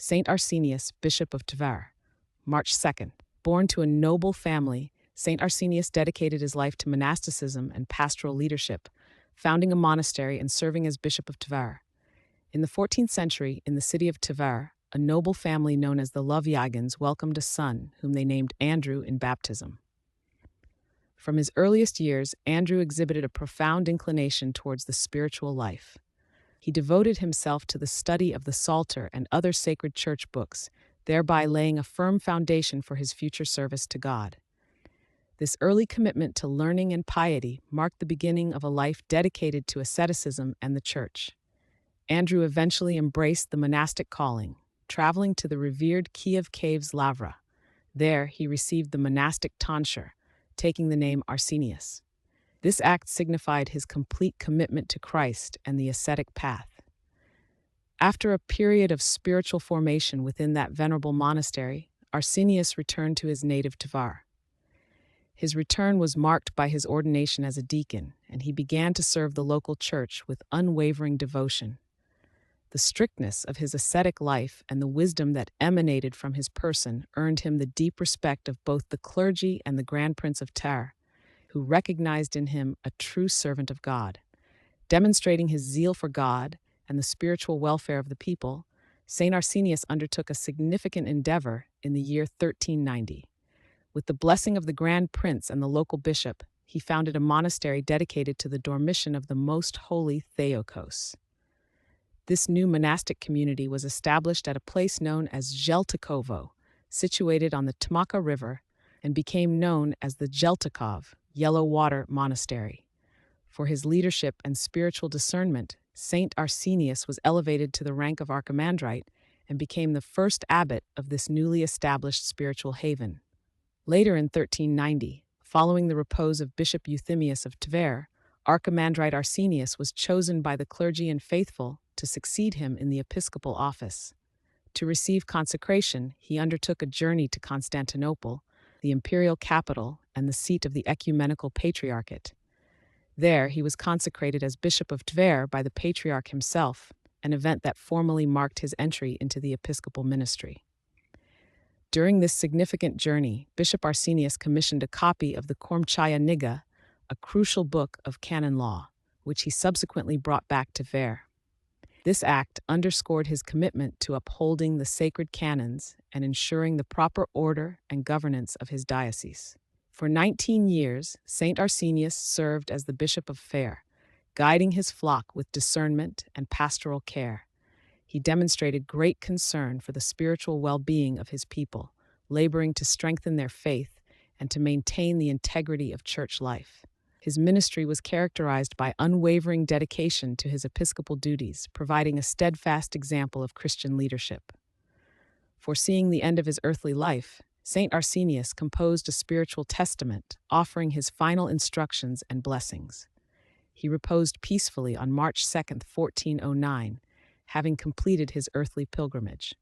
Saint Arsenius, Bishop of Tver, March 2nd. Born to a noble family, Saint Arsenius dedicated his life to monasticism and pastoral leadership, founding a monastery and serving as Bishop of Tver. In the 14th century, in the city of Tver, a noble family known as the Lovjagins welcomed a son, whom they named Andrew in baptism. From his earliest years, Andrew exhibited a profound inclination towards the spiritual life. He devoted himself to the study of the Psalter and other sacred church books, thereby laying a firm foundation for his future service to God. This early commitment to learning and piety marked the beginning of a life dedicated to asceticism and the church. Andrew eventually embraced the monastic calling, traveling to the revered Kiev caves Lavra. There, he received the monastic tonsure, taking the name Arsenius. This act signified his complete commitment to Christ and the ascetic path. After a period of spiritual formation within that venerable monastery, Arsenius returned to his native Tver. His return was marked by his ordination as a deacon, and he began to serve the local church with unwavering devotion. The strictness of his ascetic life and the wisdom that emanated from his person earned him the deep respect of both the clergy and the Grand Prince of Tver, who recognized in him a true servant of God. Demonstrating his zeal for God and the spiritual welfare of the people, Saint Arsenius undertook a significant endeavor in the year 1390. With the blessing of the Grand Prince and the local bishop, he founded a monastery dedicated to the Dormition of the Most Holy Theotokos. This new monastic community was established at a place known as Jeltikovo, situated on the Tmaka River, and became known as the Jeltikov, Yellow Water Monastery. For his leadership and spiritual discernment, Saint Arsenius was elevated to the rank of archimandrite and became the first abbot of this newly established spiritual haven. Later in 1390, following the repose of Bishop Euthymius of Tver, Archimandrite Arsenius was chosen by the clergy and faithful to succeed him in the episcopal office. To receive consecration, he undertook a journey to Constantinople, the imperial capital and the seat of the ecumenical patriarchate. There, he was consecrated as Bishop of Tver by the patriarch himself, an event that formally marked his entry into the episcopal ministry. During this significant journey, Bishop Arsenius commissioned a copy of the Kormchaya Niga, a crucial book of canon law, which he subsequently brought back to Tver. This act underscored his commitment to upholding the sacred canons and ensuring the proper order and governance of his diocese. For 19 years, Saint Arsenius served as the Bishop of Tver, guiding his flock with discernment and pastoral care. He demonstrated great concern for the spiritual well-being of his people, laboring to strengthen their faith and to maintain the integrity of church life. His ministry was characterized by unwavering dedication to his episcopal duties, providing a steadfast example of Christian leadership. Foreseeing the end of his earthly life, Saint Arsenius composed a spiritual testament, offering his final instructions and blessings. He reposed peacefully on March 2nd, 1409, having completed his earthly pilgrimage.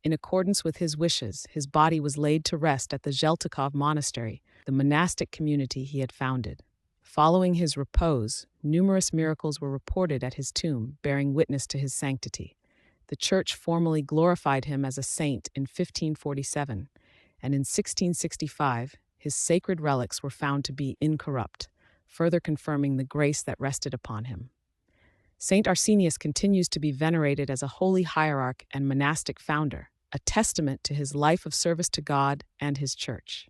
In accordance with his wishes, his body was laid to rest at the Jeltikov Monastery, the monastic community he had founded. Following his repose, numerous miracles were reported at his tomb, bearing witness to his sanctity. The Church formally glorified him as a saint in 1547, and in 1665, his sacred relics were found to be incorrupt, further confirming the grace that rested upon him. Saint Arsenius continues to be venerated as a holy hierarch and monastic founder, a testament to his life of service to God and his Church.